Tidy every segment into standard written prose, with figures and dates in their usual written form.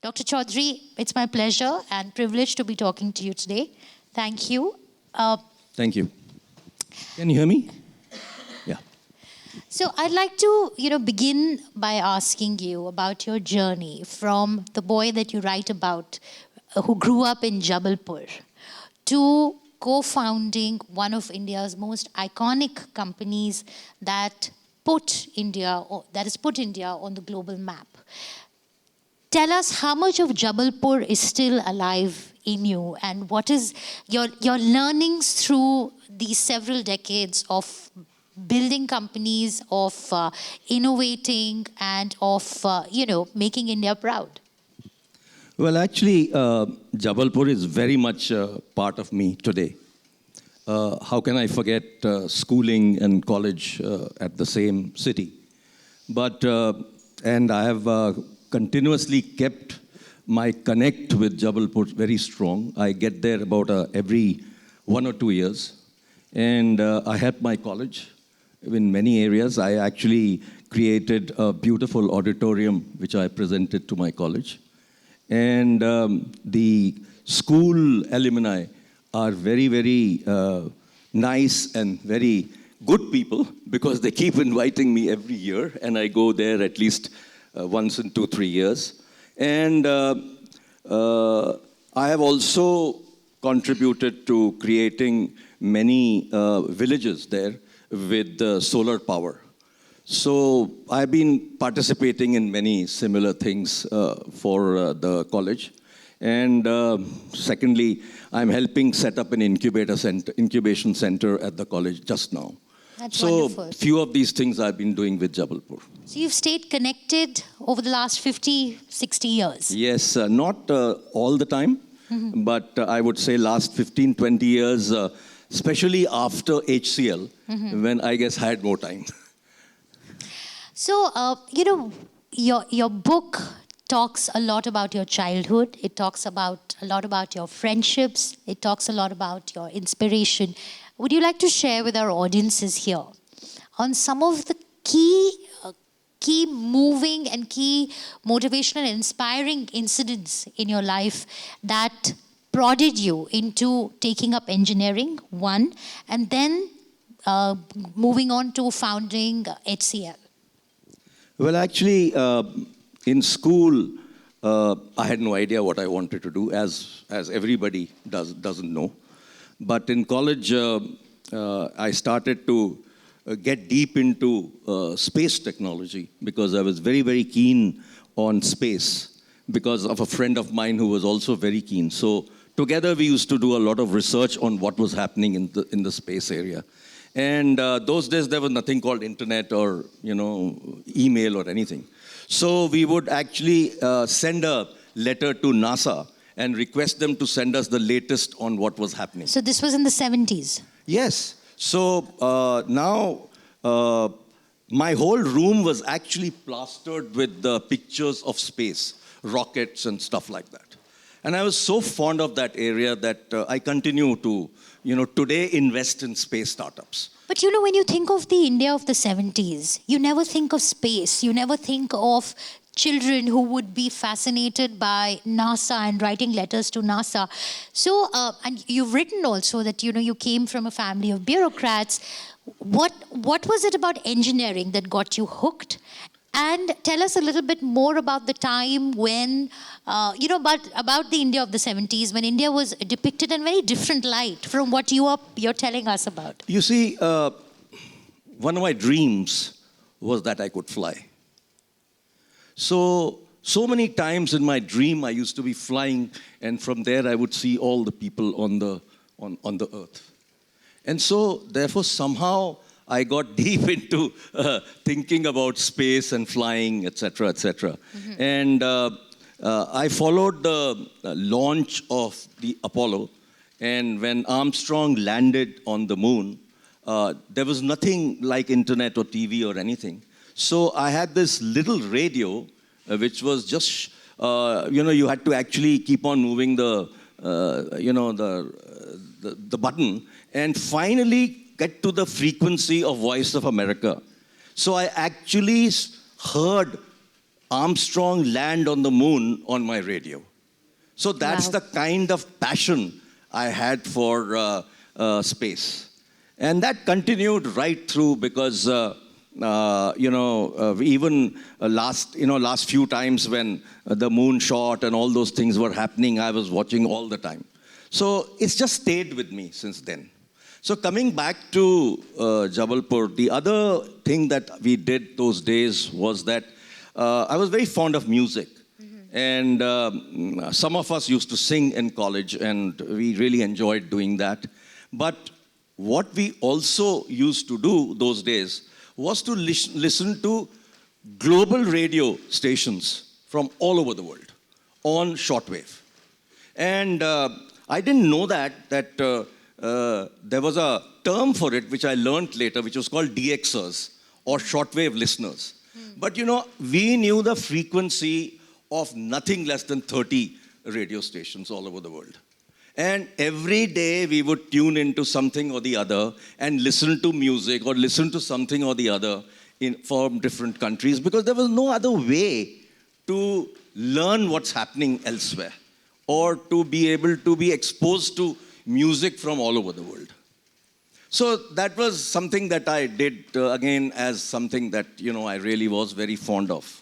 Dr. Chowdhry, it's my pleasure and privilege to be talking to you today. Thank you. Thank you. Can you hear me? Yeah. So I'd like to, begin by asking you about your journey from the boy that you write about, who grew up in Jabalpur, to co-founding one of India's most iconic companies that has put India on the global map. Tell us how much of Jabalpur is still alive in you, and what is your learnings through these several decades of building companies, of innovating, and of making India proud? Well, actually, Jabalpur is very much part of me today. How can I forget schooling and college at the same city? And I have continuously kept my connect with Jabalpur very strong. I get there about every 1 or 2 years. And I help my college in many areas. I actually created a beautiful auditorium which I presented to my college. And the school alumni are very, very nice and very good people, because they keep inviting me every year, and I go there at least once in 2-3 years. And I have also contributed to creating many villages there with solar power. So I've been participating in many similar things for the college. And secondly, I'm helping set up an incubation center at the college just now. That's so wonderful. Few of these things I've been doing with Jabalpur. So you've stayed connected over the last 50, 60 years? Yes, not all the time, but I would say last 15, 20 years, especially after HCL, when I guess I had more time. So, your book talks a lot about your childhood. It talks a lot about your friendships. It talks a lot about your inspiration. Would you like to share with our audiences here on some of the key moving and key motivational and inspiring incidents in your life that prodded you into taking up engineering, one, and then moving on to founding HCL? Well, actually, in school, I had no idea what I wanted to do, as everybody doesn't know. But in college, I started to get deep into space technology, because I was very, very keen on space because of a friend of mine who was also very keen. So together we used to do a lot of research on what was happening in the space area. And those days there was nothing called internet or email or anything. So we would actually send a letter to NASA and request them to send us the latest on what was happening. So this was in the 70s? Yes. So now my whole room was actually plastered with the pictures of space, rockets and stuff like that. And I was so fond of that area that I continue to, today invest in space startups. But when you think of the India of the 70s, you never think of space. You never think of children who would be fascinated by NASA and writing letters to NASA. So, and you've written also that, you came from a family of bureaucrats. What was it about engineering that got you hooked? And tell us a little bit more about the time when, about the India of the 70s, when India was depicted in a very different light from what you're telling us about. You see, one of my dreams was that I could fly. So many times in my dream, I used to be flying, and from there I would see all the people on the earth. And so, therefore, somehow I got deep into thinking about space and flying, etc., etc. And I followed the launch of the Apollo, and when Armstrong landed on the moon, there was nothing like internet or TV or anything. So I had this little radio, which was just, you had to actually keep on moving the button, and finally get to the frequency of Voice of America. So I actually heard Armstrong land on the moon on my radio. So that's the kind of passion I had for space. And that continued right through because, even last few times when the moon shot and all those things were happening, I was watching all the time. So it's just stayed with me since then. So coming back to Jabalpur, the other thing that we did those days was that I was very fond of music. And some of us used to sing in college, and we really enjoyed doing that. But what we also used to do those days was to listen to global radio stations from all over the world on shortwave. And I didn't know that there was a term for it, which I learned later, which was called DXers, or shortwave listeners. But we knew the frequency of nothing less than 30 radio stations all over the world. And every day we would tune into something or the other and listen to music or listen to something or the other from different countries, because there was no other way to learn what's happening elsewhere or to be able to be exposed to music from all over the world. So that was something that I did, again, as something that, I really was very fond of.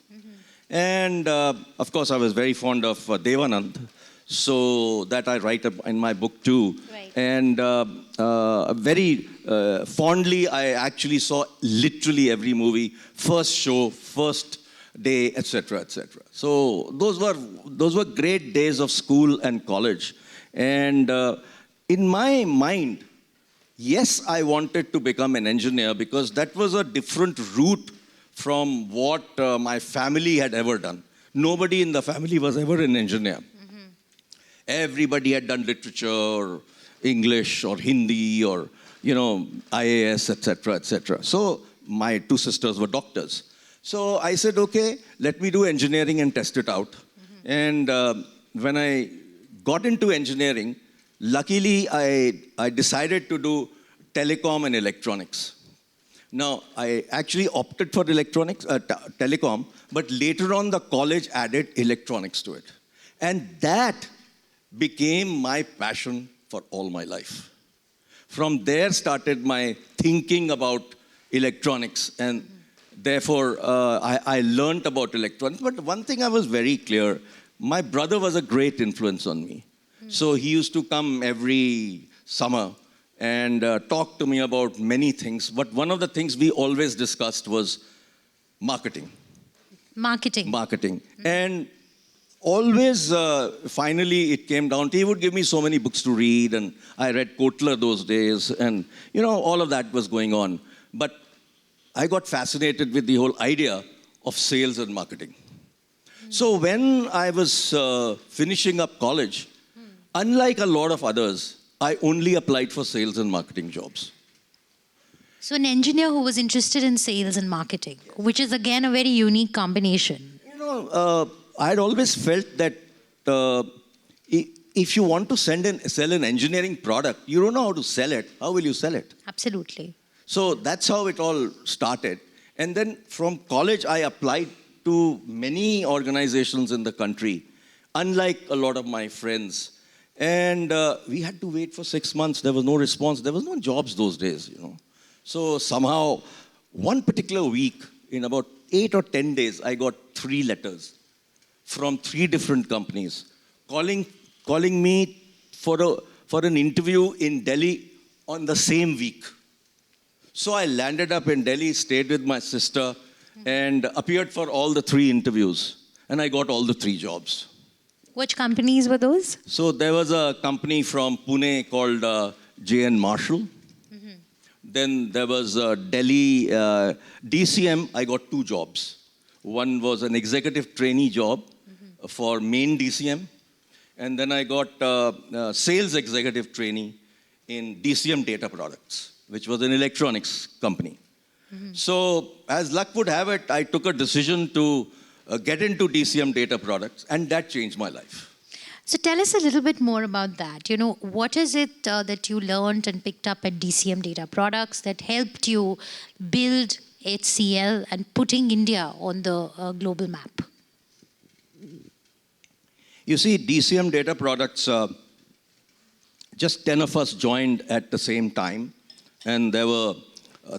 And, of course, I was very fond of Devanand, so that I write in my book too. Right. And very fondly, I actually saw literally every movie, first show, first day, etc., etc. So those were great days of school and college. And in my mind, yes, I wanted to become an engineer because that was a different route from what my family had ever done. Nobody in the family was ever an engineer. Everybody had done literature, or English, or Hindi, or, IAS, etc., etc. So my two sisters were doctors. So I said, okay, let me do engineering and test it out. And when I got into engineering, luckily I decided to do telecom and electronics. Now, I actually opted for telecom, but later on the college added electronics to it. And that became my passion for all my life. From there started my thinking about electronics, and therefore I learned about electronics. But one thing I was very clear, my brother was a great influence on me. So he used to come every summer and talk to me about many things. But one of the things we always discussed was marketing. Marketing. And always, finally, it came down to, he would give me so many books to read, and I read Kotler those days, and, all of that was going on. But I got fascinated with the whole idea of sales and marketing. So when I was finishing up college, unlike a lot of others, I only applied for sales and marketing jobs. So an engineer who was interested in sales and marketing, which is again a very unique combination. I'd always felt that if you want to sell an engineering product, you don't know how to sell it. How will you sell it? Absolutely. So that's how it all started. And then from college, I applied to many organizations in the country, unlike a lot of my friends. And we had to wait for 6 months. There was no response. There was no jobs those days, So somehow, one particular week, in about 8 or 10 days, I got 3 letters from 3 different companies calling me for an interview in Delhi on the same week. So I landed up in Delhi, stayed with my sister, and appeared for all the 3 interviews. And I got all the 3 jobs. Which companies were those? So there was a company from Pune called J.N. Marshall. Then there was Delhi DCM. I got 2 jobs. One was an executive trainee job for main DCM. And then I got sales executive trainee in DCM Data Products, which was an electronics company. So as luck would have it, I took a decision to get into DCM Data Products, and that changed my life. So tell us a little bit more about that. What is it that you learned and picked up at DCM Data Products that helped you build HCL and putting India on the global map? You see, DCM Data Products, just 10 of us joined at the same time. And there were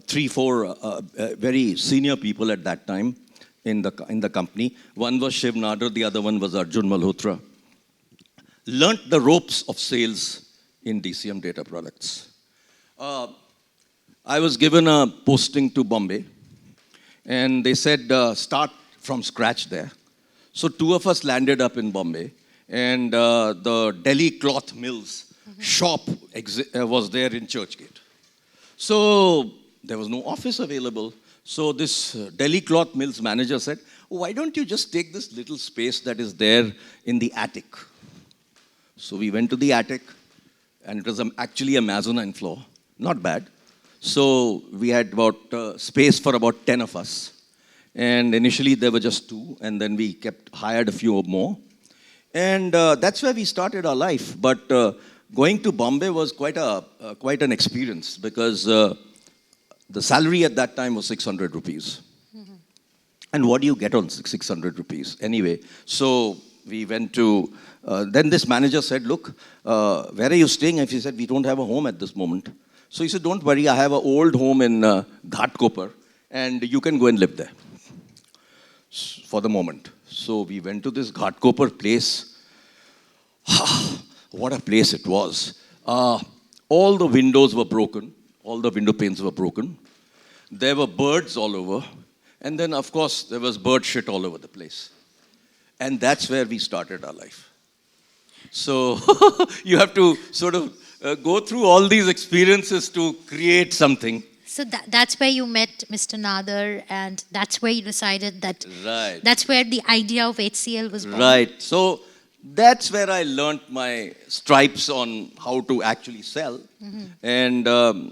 3, 4 very senior people at that time in the company. One was Shiv Nadar, the other one was Arjun Malhotra. Learnt the ropes of sales in DCM Data Products. I was given a posting to Bombay, and they said, start from scratch there. So 2 of us landed up in Bombay, and the Delhi Cloth Mills shop was there in Churchgate. So there was no office available. So this Delhi Cloth Mills manager said, why don't you just take this little space that is there in the attic? So we went to the attic, and it was actually a mezzanine floor. Not bad. So we had about space for about 10 of us. And initially there were just 2, and then we hired a few more. And that's where we started our life. But going to Bombay was quite an experience, because the salary at that time was 600 rupees. Mm-hmm. And what do you get on 600 rupees? Anyway, so we went to, then this manager said, look, where are you staying? And he said, we don't have a home at this moment. So he said, don't worry, I have an old home in Ghatkopar, and you can go and live there for the moment. So we went to this Ghatkopar place. What a place it was. All the windows were broken. All the window panes were broken. There were birds all over. And then, of course, there was bird shit all over the place. And that's where we started our life. So you have to sort of go through all these experiences to create something. So that's where you met Mr. Nadar, and that's where you decided that right. That's where the idea of HCL was born. Right. So that's where I learned my stripes on how to actually sell. Mm-hmm. And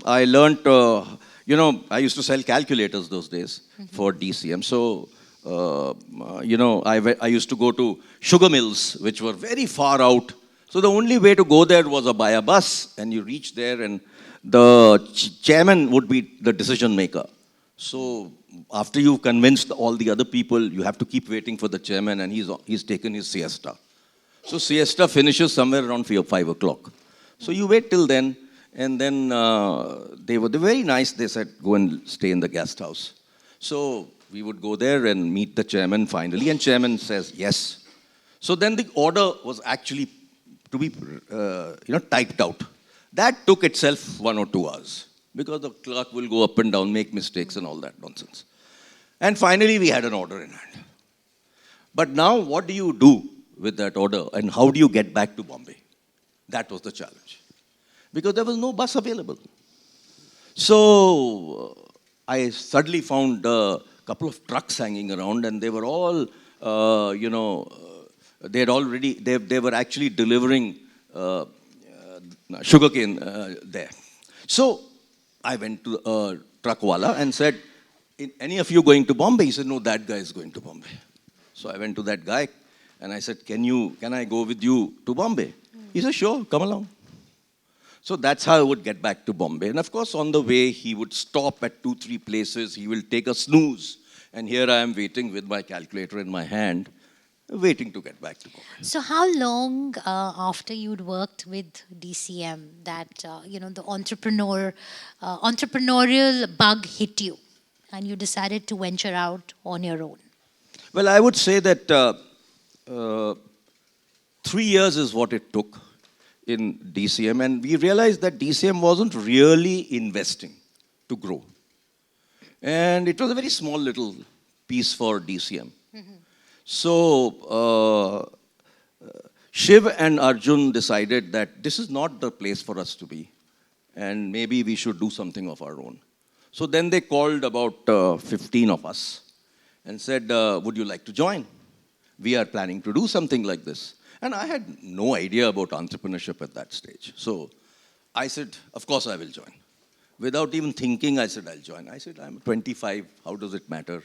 I learned, I used to sell calculators those days for DCM. So, I used to go to sugar mills, which were very far out. So the only way to go there was by a bus, and you reach there, and the chairman would be the decision maker. So after you've convinced all the other people, you have to keep waiting for the chairman, and he's taken his siesta. So siesta finishes somewhere around 5 o'clock. So you wait till then, and then they were very nice. They said, go and stay in the guest house. So we would go there and meet the chairman finally, and chairman says yes. So then the order was actually to be typed out. That took itself 1 or 2 hours, because the clerk will go up and down, make mistakes and all that nonsense. And finally we had an order in hand. But now what do you do with that order, and how do you get back to Bombay? That was the challenge, because there was no bus available. So I suddenly found a couple of trucks hanging around, and they were all, they were actually delivering sugarcane there. So I went to a truckwala and said, any of you going to Bombay? He said, no, that guy is going to Bombay. So I went to that guy, and I said, can I go with you to Bombay? He said, sure, come along. So that's how I would get back to Bombay. And of course, on the way, he would stop at 2, 3 places. He will take a snooze. And here I am waiting with my calculator in my hand, waiting to get back to Bombay. So how long after you'd worked with DCM that, the entrepreneurial bug hit you, and you decided to venture out on your own? Well, I would say that 3 years is what it took in DCM, and we realized that DCM wasn't really investing to grow. And it was a very small little piece for DCM. Mm-hmm. So Shiv and Arjun decided that this is not the place for us to be, and maybe we should do something of our own. So then they called about 15 of us and said, would you like to join? We are planning to do something like this. And I had no idea about entrepreneurship at that stage. So I said, of course I will join. Without even thinking, I said, I'll join. I said, I'm 25, how does it matter?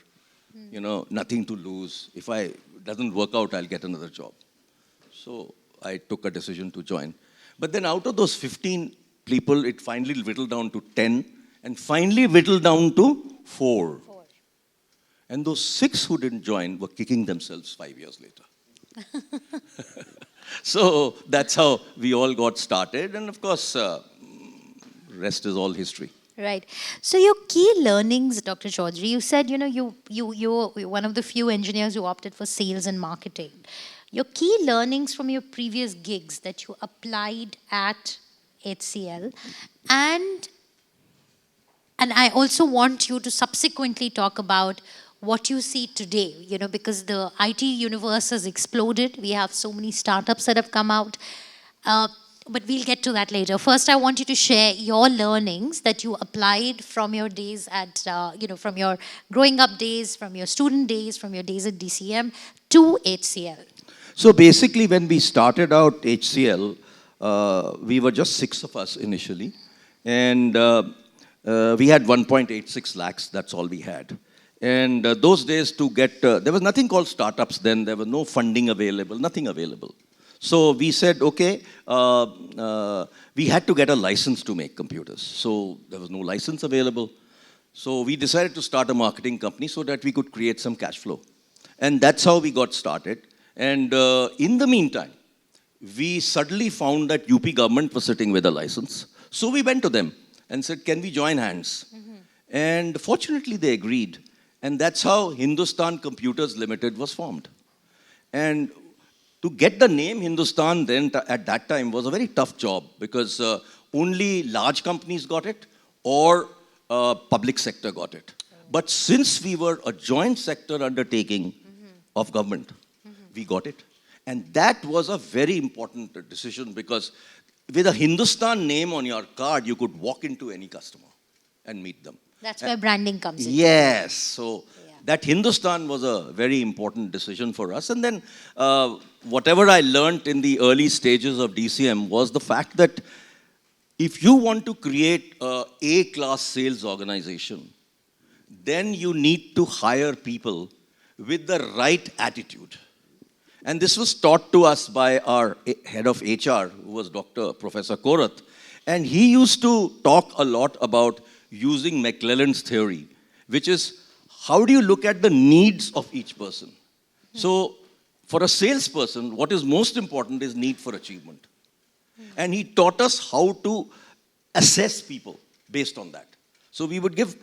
Nothing to lose. If it doesn't work out, I'll get another job. So I took a decision to join. But then out of those 15 people, it finally whittled down to 10, and finally whittled down to 4. And those 6 who didn't join were kicking themselves 5 years later. So that's how we all got started. And of course, rest is all history. Right. So your key learnings, Dr. Chaudhry, you said, you're one of the few engineers who opted for sales and marketing. Your key learnings from your previous gigs that you applied at HCL, and I also want you to subsequently talk about what you see today, because the IT universe has exploded. We have so many startups that have come out. But we'll get to that later. First, I want you to share your learnings that you applied from your days at, from your growing up days, from your student days, from your days at DCM to HCL. So basically, when we started out HCL, we were just 6 of us initially. And we had 1.86 lakhs, that's all we had. And those days to get, there was nothing called startups then, there was no funding available, nothing available. So we said, okay, we had to get a license to make computers. So there was no license available. So we decided to start a marketing company so that we could create some cash flow. And that's how we got started. And in the meantime, we suddenly found that UP government was sitting with a license. So we went to them and said, can we join hands? And fortunately, they agreed. And that's how Hindustan Computers Limited was formed. And to get the name Hindustan then at that time was a very tough job because only large companies got it or public sector got it. But since we were a joint sector undertaking of government, we got it. And that was a very important decision because with a Hindustan name on your card, you could walk into any customer and meet them. That's where branding comes in. Yes. So that Hindustan was a very important decision for us. And then whatever I learned in the early stages of DCM was the fact that if you want to create a A-class sales organization, then you need to hire people with the right attitude. And this was taught to us by our head of HR, who was Professor Korath. And he used to talk a lot about using McClelland's theory, which is how do you look at the needs of each person? So for a salesperson, what is most important is need for achievement. And he taught us how to assess people based on that. So we would give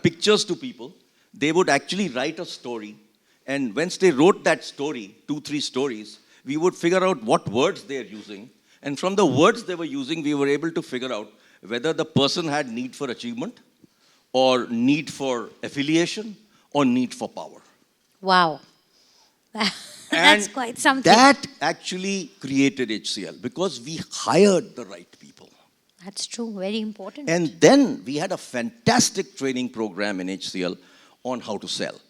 pictures to people. They would actually write a story. And once they wrote that story, 2-3 stories, we would figure out what words they are using. And from the words they were using, we were able to figure out whether the person had need for achievement or need for affiliation or need for power. Wow. That's quite something. That actually created HCL because we hired the right people. That's true, very important. And then we had a fantastic training program in HCL on how to sell.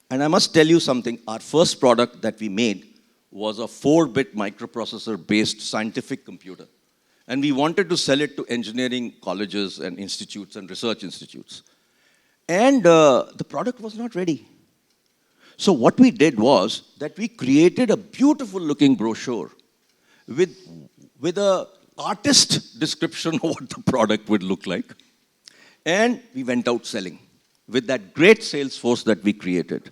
And I must tell you something, our first product that we made was a 4-bit microprocessor-based scientific computer. And we wanted to sell it to engineering colleges and institutes and research institutes. And the product was not ready. So what we did was that we created a beautiful looking brochure with a artist description of what the product would look like. And we went out selling with that great sales force that we created.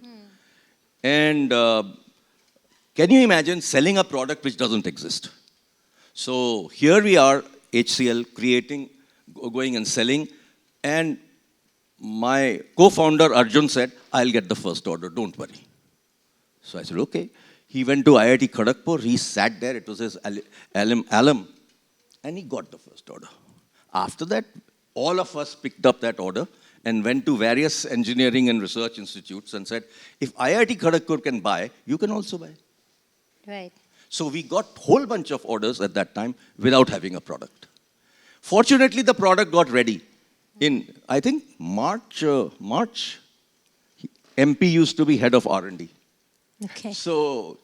And can you imagine selling a product which doesn't exist? So here we are, HCL, going and selling. And my co-founder Arjun said, I'll get the first order, don't worry. So I said, okay. He went to IIT Kharagpur, he sat there, it was his alum, and he got the first order. After that, all of us picked up that order and went to various engineering and research institutes and said, if IIT Kharagpur can buy, you can also buy. Right. So we got a whole bunch of orders at that time without having a product. Fortunately, the product got ready. In, I think, March, MP used to be head of R&D. Okay. So,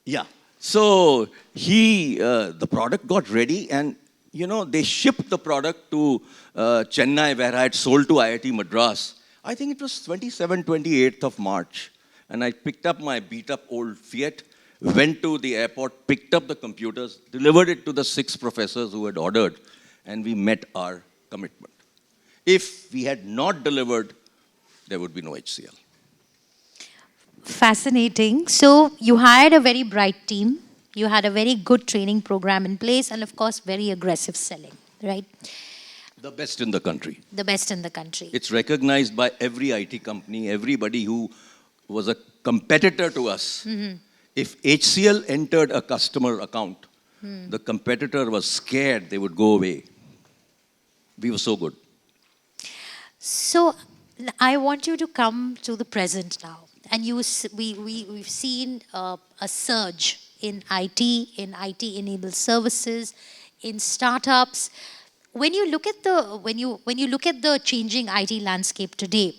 yeah. So the product got ready and, they shipped the product to Chennai where I had sold to IIT Madras. I think it was 28th of March. And I picked up my beat-up old Fiat, went to the airport, picked up the computers, delivered it to the 6 professors who had ordered, and we met our commitment. If we had not delivered, there would be no HCL. Fascinating. So you hired a very bright team. You had a very good training program in place, and of course, very aggressive selling, right? The best in the country. The best in the country. It's recognized by every IT company, everybody who was a competitor to us. If HCL entered a customer account, the competitor was scared they would go away. We were so good. So I want you to come to the present now. And we've seen a surge in IT-enabled services, in startups. When you look at the changing IT landscape today,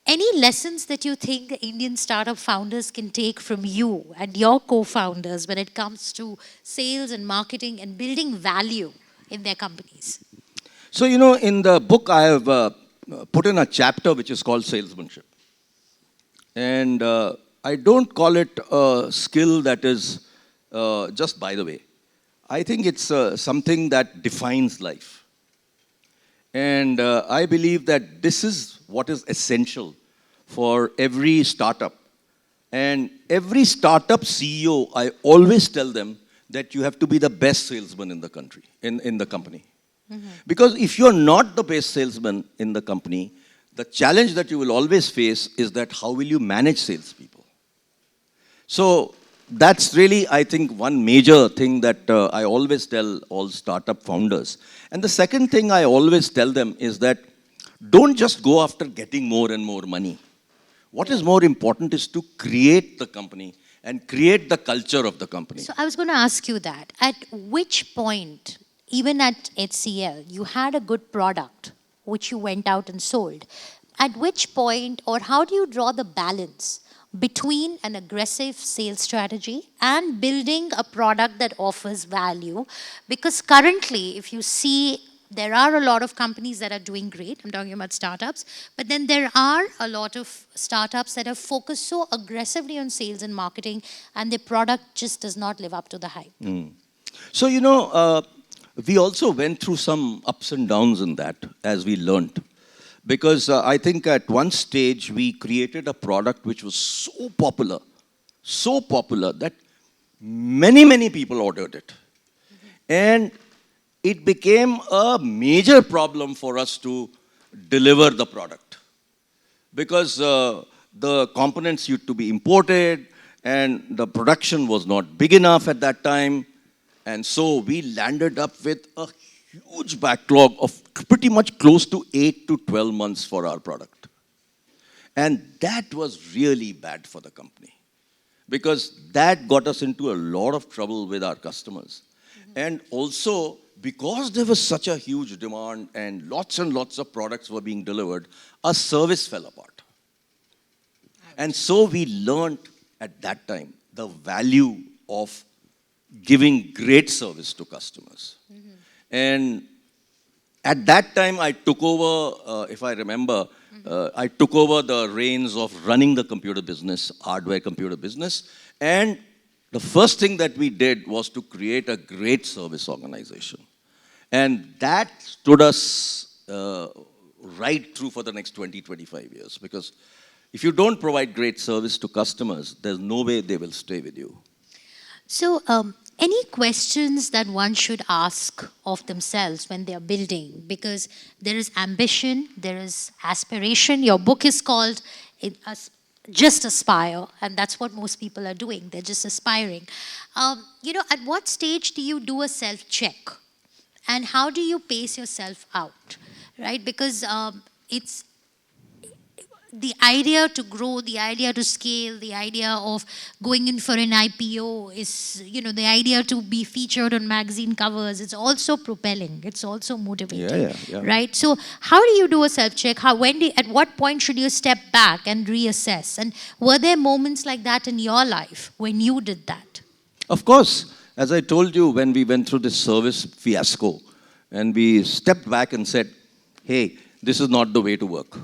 any lessons that you think Indian startup founders can take from you and your co-founders when it comes to sales and marketing and building value in their companies? So, in the book, I have put in a chapter which is called salesmanship. And I don't call it a skill that is just by the way. I think it's something that defines life. And I believe that this is what is essential for every startup. And every startup CEO, I always tell them that you have to be the best salesman in the country, in the company. Because if you're not the best salesman in the company, the challenge that you will always face is that how will you manage salespeople? So that's really, I think, one major thing that I always tell all startup founders. And the second thing I always tell them is that don't just go after getting more and more money. What is more important is to create the company and create the culture of the company. So I was going to ask you that. At which point, even at HCL, you had a good product which you went out and sold. At which point, or how do you draw the balance between an aggressive sales strategy and building a product that offers value? Because currently, if you see, there are a lot of companies that are doing great. I'm talking about startups. But then there are a lot of startups that have focused so aggressively on sales and marketing, and their product just does not live up to the hype. So, we also went through some ups and downs in that as we learned. Because I think at one stage we created a product which was so popular that many people ordered it. And it became a major problem for us to deliver the product. Because the components used to be imported and the production was not big enough at that time. And so we landed up with a huge backlog of pretty much close to 8 to 12 months for our product. And that was really bad for the company because that got us into a lot of trouble with our customers. And also, because there was such a huge demand and lots of products were being delivered, our service fell apart. And so we learned at that time the value of giving great service to customers. And at that time, I took over, if I remember, I took over the reins of running the computer business, hardware computer business. And the first thing that we did was to create a great service organization. And that stood us right through for the next 20, 25 years. Because if you don't provide great service to customers, there's no way they will stay with you. So, any questions that one should ask of themselves when they are building? Because there is ambition, there is aspiration. Your book is called Just Aspire, and that's what most people are doing. They're just aspiring. At what stage do you do a self-check? And how do you pace yourself out? Right? Because it's the idea to grow, the idea to scale, the idea of going in for an IPO is, the idea to be featured on magazine covers. It's also propelling. It's also motivating, right? So how do you do a self-check? At what point should you step back and reassess? And were there moments like that in your life when you did that? Of course. As I told you, when we went through this service fiasco, and we stepped back and said, hey, this is not the way to work.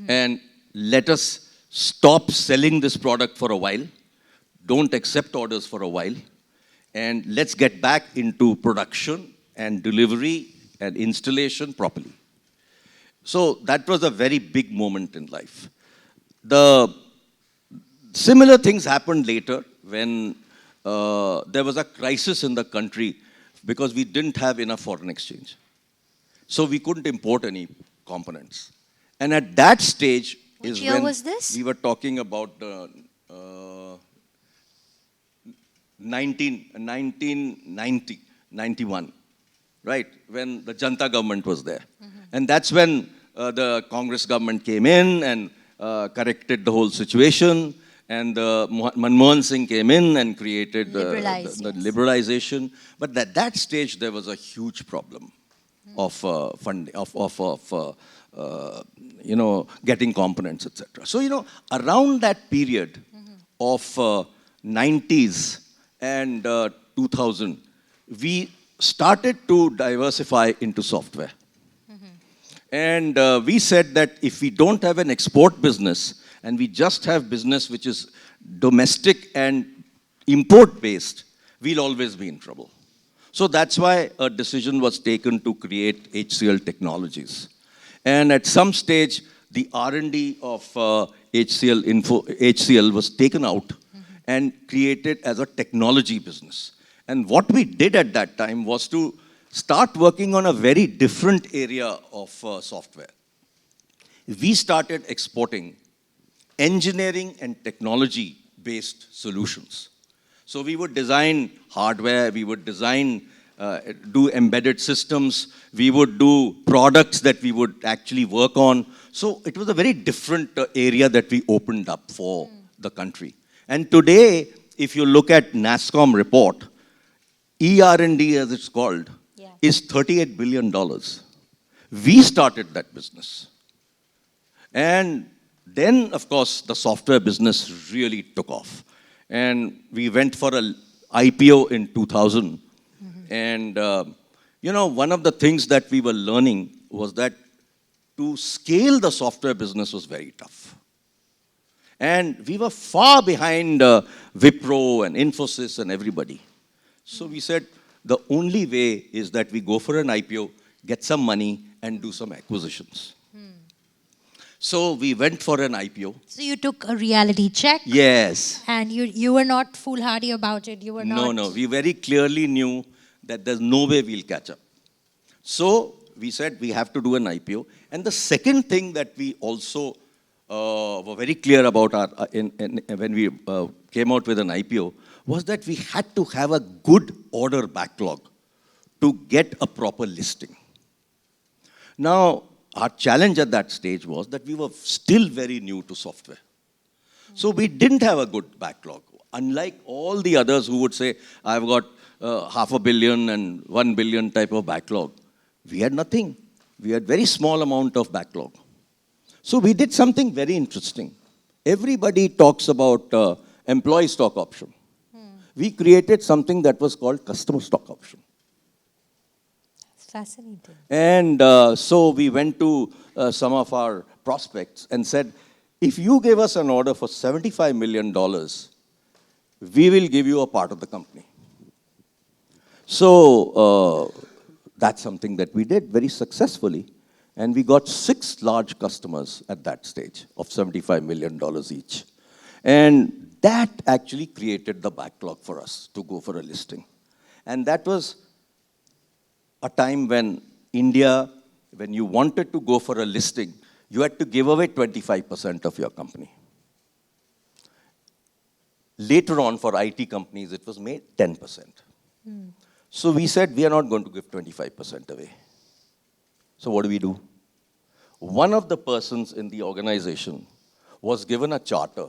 And let us stop selling this product for a while. Don't accept orders for a while. And let's get back into production and delivery and installation properly. So that was a very big moment in life. The Similar things happened later when there was a crisis in the country because we didn't have enough foreign exchange. So we couldn't import any components. And at that stage Which is year when was this? we were talking about 1990, 91, right? When the Janta government was there. And that's when the Congress government came in and corrected the whole situation. And Manmohan Singh came in and created the liberalization. But at that stage, there was a huge problem of funding, getting components, etc. So, around that period of 90s and 2000, we started to diversify into software. And we said that if we don't have an export business and we just have business which is domestic and import-based, we'll always be in trouble. So that's why a decision was taken to create HCL Technologies. And at some stage, the R&D of HCL was taken out and created as a technology business. And what we did at that time was to start working on a very different area of software. We started exporting engineering and technology-based solutions. So we would design hardware, we would design, do embedded systems, we would do products that we would actually work on. So it was a very different area that we opened up for the country. And today, if you look at NASSCOM report, ER&D as it's called, is $38 billion. We started that business. And then, of course, the software business really took off. And we went for an IPO in 2000. And, one of the things that we were learning was that to scale the software business was very tough. And we were far behind Wipro and Infosys and everybody. So we said, the only way is that we go for an IPO, get some money, and do some acquisitions. So we went for an IPO. So you took a reality check? Yes. And you were not foolhardy about it? You were not... No. We very clearly knew that there's no way we'll catch up. So we said we have to do an IPO. And the second thing that we also were very clear about when we came out with an IPO was that we had to have a good order backlog to get a proper listing. Now, our challenge at that stage was that we were still very new to software. So we didn't have a good backlog. Unlike all the others who would say, I've got $500 million and $1 billion type of backlog, we had nothing. We had very small amount of backlog. So we did something very interesting. Everybody talks about employee stock option. We created something that was called customer stock option. That's fascinating. And so we went to some of our prospects and said, if you give us an order for $75 million, we will give you a part of the company. So that's something that we did very successfully. And we got 6 large customers at that stage of $75 million each. And that actually created the backlog for us to go for a listing. And that was a time when India, when you wanted to go for a listing, you had to give away 25% of your company. Later on, for IT companies, it was made 10%. So we said, we are not going to give 25% away. So what do? One of the persons in the organization was given a charter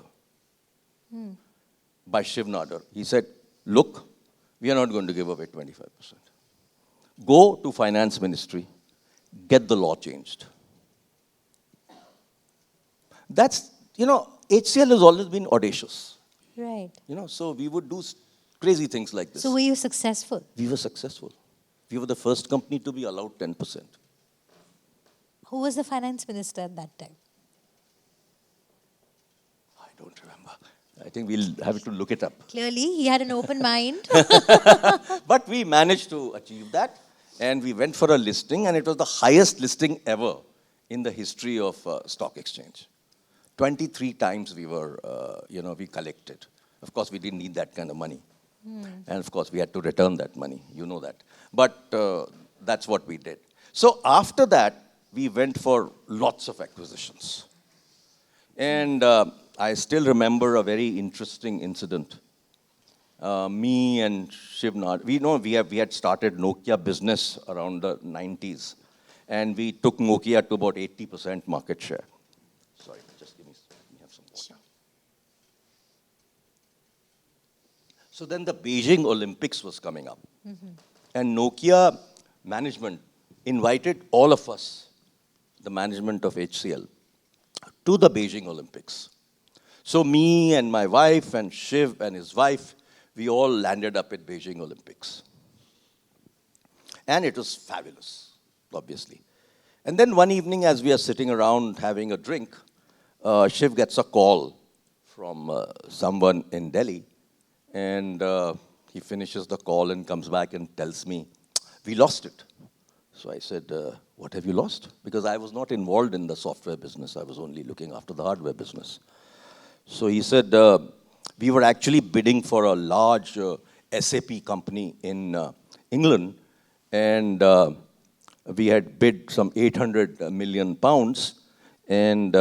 by Shiv Nadar. He said, look, we are not going to give away 25%. Go to finance ministry, get the law changed. That's, HCL has always been audacious. Right. So we would do crazy things like this. So were you successful? We were successful. We were the first company to be allowed 10%. Who was the finance minister at that time? I don't remember. I think we'll have to look it up. Clearly, he had an open mind. But we managed to achieve that. And we went for a listing, and it was the highest listing ever in the history of stock exchange. 23 times we were, we collected. Of course, we didn't need that kind of money. And of course, we had to return that money. You know that. But that's what we did. So after that, we went for lots of acquisitions. And I still remember a very interesting incident. Me and Shivnad, we had started Nokia business around the 90s. And we took Nokia to about 80% market share. Sorry, just give me have some water. So then the Beijing Olympics was coming up. And Nokia management invited all of us, the management of HCL, to the Beijing Olympics. So me and my wife and Shiv and his wife, we all landed up at Beijing Olympics. And it was fabulous, obviously. And then one evening as we are sitting around having a drink, Shiv gets a call from someone in Delhi. And he finishes the call and comes back and tells me, we lost it. So I said, what have you lost? Because I was not involved in the software business. I was only looking after the hardware business. So he said, we were actually bidding for a large SAP company in England. And we had bid some 800 million pounds. And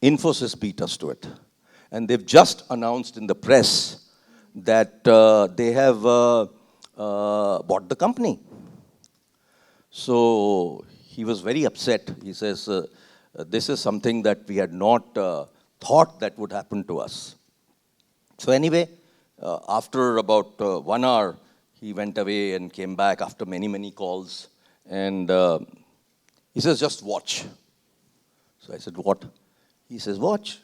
Infosys beat us to it. And they've just announced in the press that they have bought the company. So he was very upset. He says, this is something that we had not thought that would happen to us. So anyway, after about 1 hour, he went away and came back after many, many calls. And he says, just watch. So I said, what? He says, watch.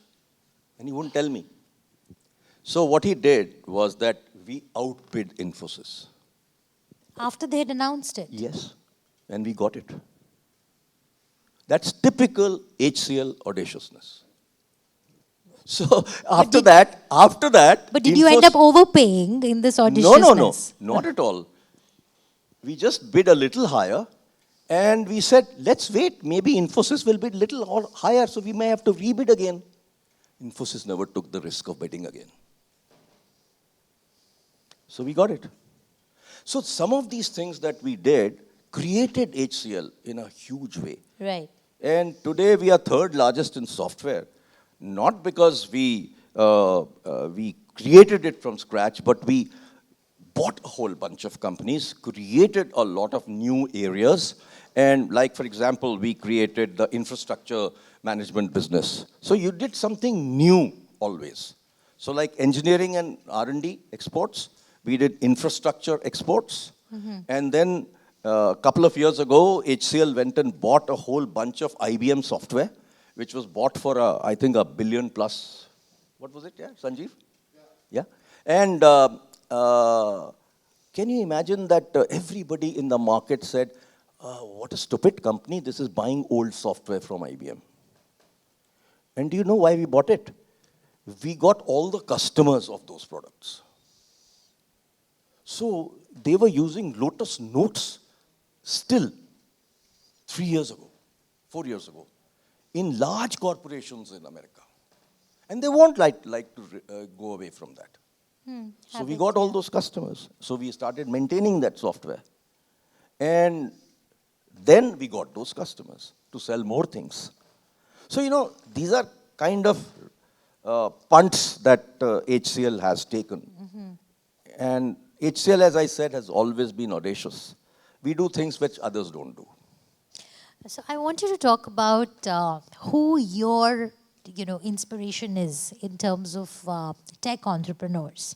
And he wouldn't tell me. So what he did was that we outbid Infosys. After they had announced it? Yes. And we got it. That's typical HCL audaciousness. So after that. But did you end up overpaying in this audaciousness? No, not at all. We just bid a little higher. And we said, let's wait. Maybe Infosys will bid a little higher, so we may have to rebid again. Infosys never took the risk of bidding again. So we got it. So some of these things that we did created HCL in a huge way. Right. And today we are third largest in software, not because we created it from scratch, but we bought a whole bunch of companies, created a lot of new areas. And like, for example, we created the infrastructure management business. So you did something new always. So like engineering and R&D exports, we did infrastructure exports. And then a couple of years ago, HCL went and bought a whole bunch of IBM software, which was bought for, I think, $1 billion plus. What was it, yeah, Sanjeev? Yeah. And can you imagine that everybody in the market said, what a stupid company, this is buying old software from IBM. And do you know why we bought it? We got all the customers of those products. So they were using Lotus Notes still 3 years ago, 4 years ago, in large corporations in America. And they won't like to go away from that. So we got all those customers. So we started maintaining that software. And then we got those customers to sell more things. So, these are kind of punts that HCL has taken. And HCL, as I said, has always been audacious. We do things which others don't do. So I want you to talk about who your inspiration is in terms of tech entrepreneurs.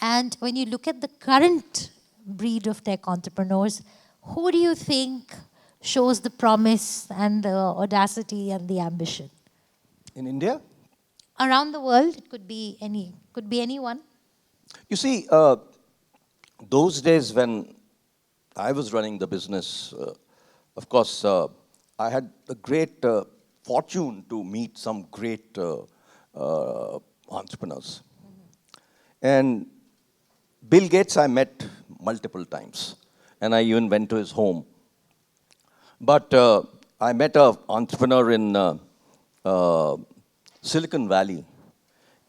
And when you look at the current breed of tech entrepreneurs, who do you think shows the promise and the audacity and the ambition? In India? Around the world, it could be anyone. You see, those days when I was running the business, of course, I had a great fortune to meet some great entrepreneurs. And Bill Gates I met multiple times, and I even went to his home. But I met an entrepreneur in Silicon Valley.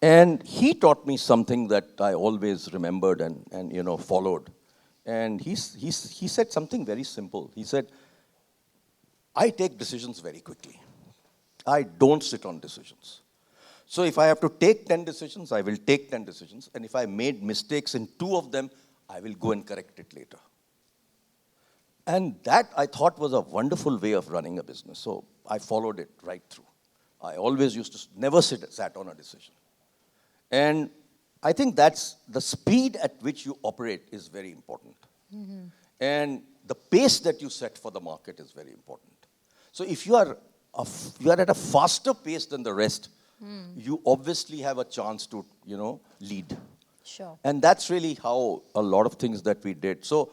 And he taught me something that I always remembered and followed. And he said something very simple. He said, I take decisions very quickly. I don't sit on decisions. So if I have to take 10 decisions, I will take 10 decisions. And if I made mistakes in 2 of them, I will go and correct it later. And that I thought was a wonderful way of running a business. So I followed it right through. I always used to never sat on a decision. And I think that's the speed at which you operate is very important. Mm-hmm. And the pace that you set for the market is very important. So if you are at a faster pace than the rest, you obviously have a chance to, lead. Sure. And that's really how a lot of things that we did. So,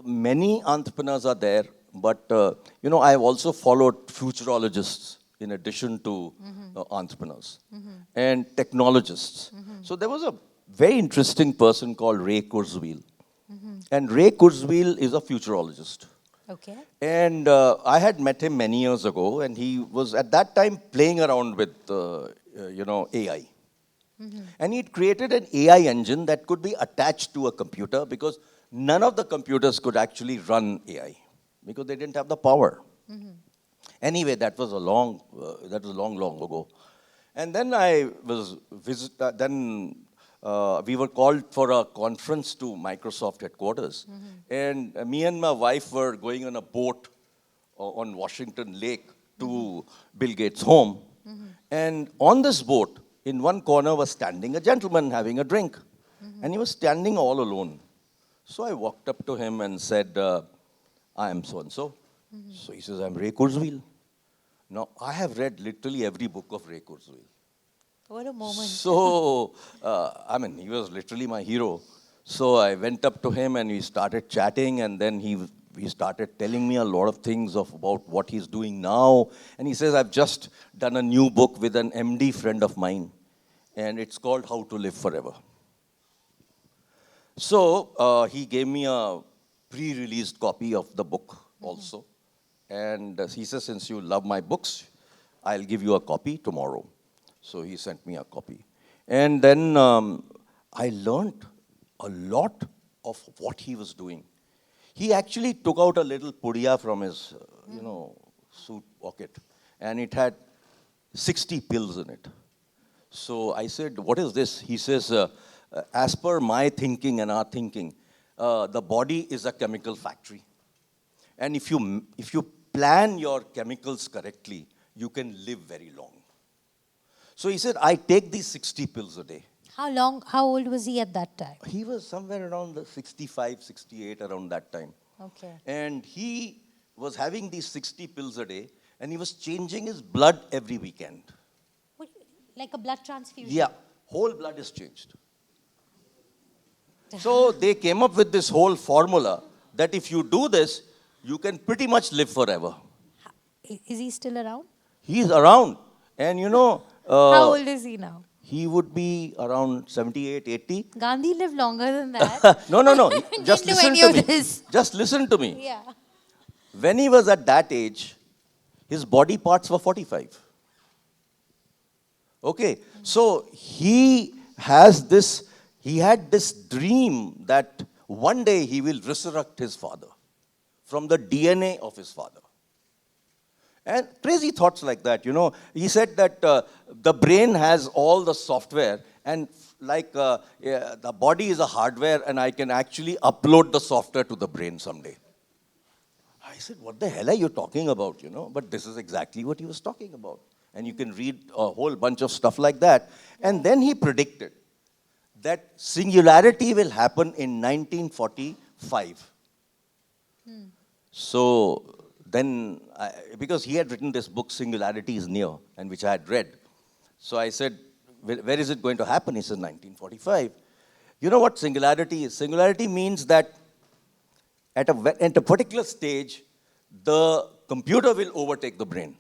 many entrepreneurs are there, but, I've also followed futurologists in addition to entrepreneurs and technologists. So there was a very interesting person called Ray Kurzweil. And Ray Kurzweil is a futurologist. Okay. And I had met him many years ago, and he was at that time playing around with, AI. And he'd created an AI engine that could be attached to a computer because none of the computers could actually run AI because they didn't have the power. Anyway, that was long ago. And then we were called for a conference to Microsoft headquarters. And me and my wife were going on a boat on Washington Lake to Bill Gates' home. And on this boat, in one corner was standing a gentleman having a drink. And he was standing all alone. So I walked up to him and said, I am so-and-so. So he says, I'm Ray Kurzweil. Now, I have read literally every book of Ray Kurzweil. What a moment. So, he was literally my hero. So I went up to him and we started chatting, and then he started telling me a lot of things about what he's doing now. And he says, I've just done a new book with an MD friend of mine, and it's called How to Live Forever. So he gave me a pre-released copy of the book also. And he says, since you love my books, I'll give you a copy tomorrow. So he sent me a copy. And then I learned a lot of what he was doing. He actually took out a little pudiya from his, suit pocket. And it had 60 pills in it. So I said, what is this? He says, as per my thinking and our thinking, the body is a chemical factory. And if you plan your chemicals correctly, you can live very long. So he said, I take these 60 pills a day. How old was he at that time? He was somewhere around the 65, 68, around that time. Okay. And he was having these 60 pills a day, and he was changing his blood every weekend. What, like a blood transfusion? Yeah, whole blood is changed. So they came up with this whole formula that if you do this, you can pretty much live forever. Is he still around? He's around. And how old is he now? He would be around 78, 80. Gandhi lived longer than that. No. Just listen to me. This. Just listen to me. Yeah. When he was at that age, his body parts were 45. Okay. So he had this dream that one day he will resurrect his father from the DNA of his father. And crazy thoughts like that, He said that the brain has all the software, and the body is a hardware, and I can actually upload the software to the brain someday. I said, what the hell are you talking about, But this is exactly what he was talking about. And you can read a whole bunch of stuff like that. And then he predicted that singularity will happen in 1945. So then, because he had written this book, Singularity is Near, and which I had read. So I said, where is it going to happen? He said, 1945. You know what singularity is? Singularity means that at a particular stage, the computer will overtake the brain.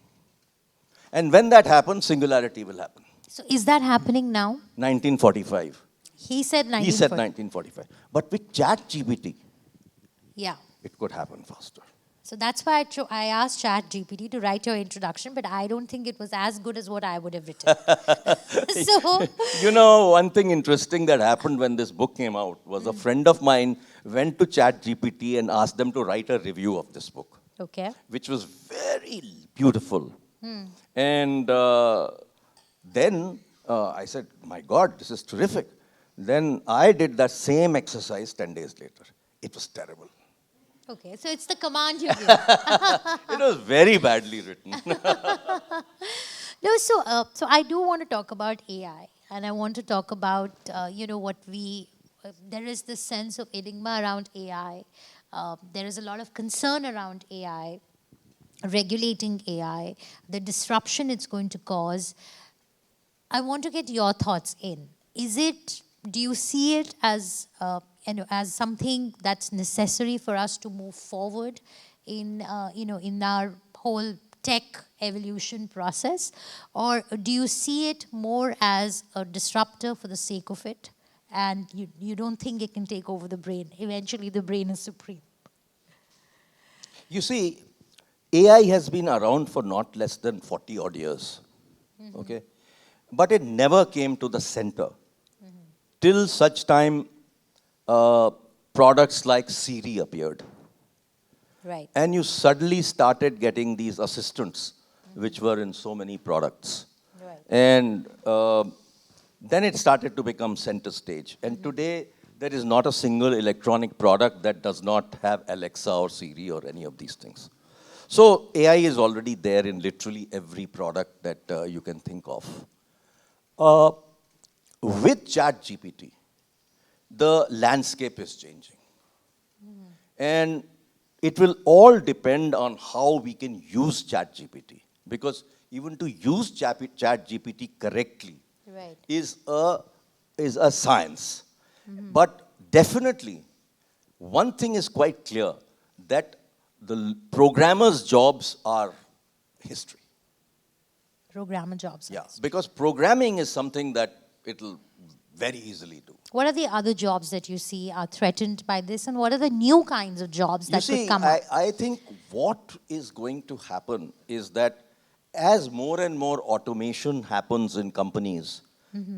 And when that happens, singularity will happen. So is that happening now? 1945. He said 1945. He said 1945. But with ChatGPT, yeah, it could happen faster. So that's why I asked ChatGPT to write your introduction, but I don't think it was as good as what I would have written. So, You know, one thing interesting that happened when this book came out was a friend of mine went to ChatGPT and asked them to write a review of this book, okay. which was very beautiful. And then I said, my God, this is terrific. Then I did that same exercise 10 days later. It was terrible. Okay, so it's the command you give. It was very badly written. No, so I do want to talk about AI, and I want to talk about what there is this sense of enigma around AI. There is a lot of concern around AI, regulating AI, the disruption it's going to cause. I want to get your thoughts in. Do you see it as as something that's necessary for us to move forward in in our whole tech evolution process, or do you see it more as a disruptor for the sake of it, and you don't think it can take over the brain? Eventually, the brain is supreme. You see, AI has been around for not less than 40 odd years. Okay? But it never came to the center. Till such time, products like Siri appeared. Right. And you suddenly started getting these assistants, which were in so many products. Right. And then it started to become center stage. And today, there is not a single electronic product that does not have Alexa or Siri or any of these things. So AI is already there in literally every product that you can think of. With ChatGPT, the landscape is changing. And it will all depend on how we can use ChatGPT. Because even to use ChatGPT correctly Right. is a science. But definitely, one thing is quite clear, that the programmers' jobs are history. Programmer jobs. Yeah, because programming is something that it'll very easily do. What are the other jobs that you see are threatened by this, and what are the new kinds of jobs You that could see, come up? I think what is going to happen is that as more and more automation happens in companies,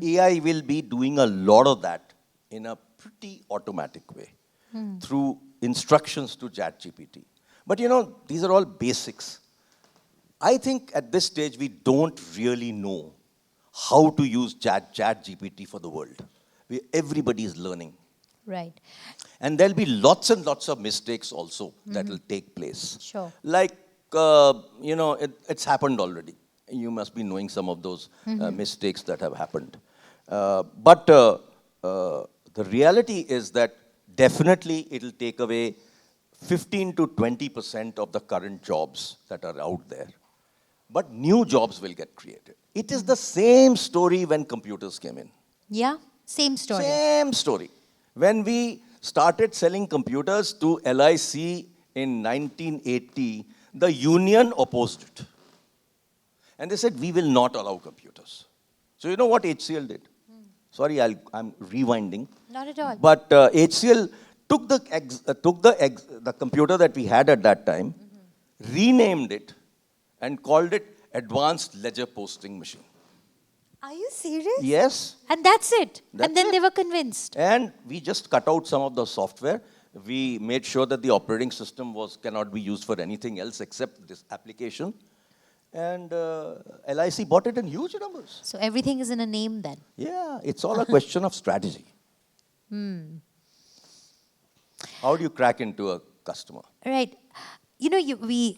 AI will be doing a lot of that in a pretty automatic way through instructions to ChatGPT. But you know, these are all basics. I think at this stage we don't really know how to use ChatGPT for the world. Everybody is learning. Right. And there'll be lots and lots of mistakes also that will take place. Sure. Like, it's happened already. You must be knowing some of those mistakes that have happened. But the reality is that definitely it'll take away 15 to 20% of the current jobs that are out there. But new jobs will get created. It is the same story when computers came in. Yeah, same story. Same story. When we started selling computers to LIC in 1980, the union opposed it. And they said, we will not allow computers. So you know what HCL did? Sorry, I'm rewinding. Not at all. But HCL took the computer that we had at that time, renamed it, and called it Advanced Ledger Posting Machine. Are you serious? Yes. And that's it. That's and then it. they were convinced. And we just cut out some of the software. We made sure that the operating system cannot be used for anything else except this application. And LIC bought it in huge numbers. So everything is in a name then. Yeah, it's all a question of strategy. How do you crack into a customer? Right. You know,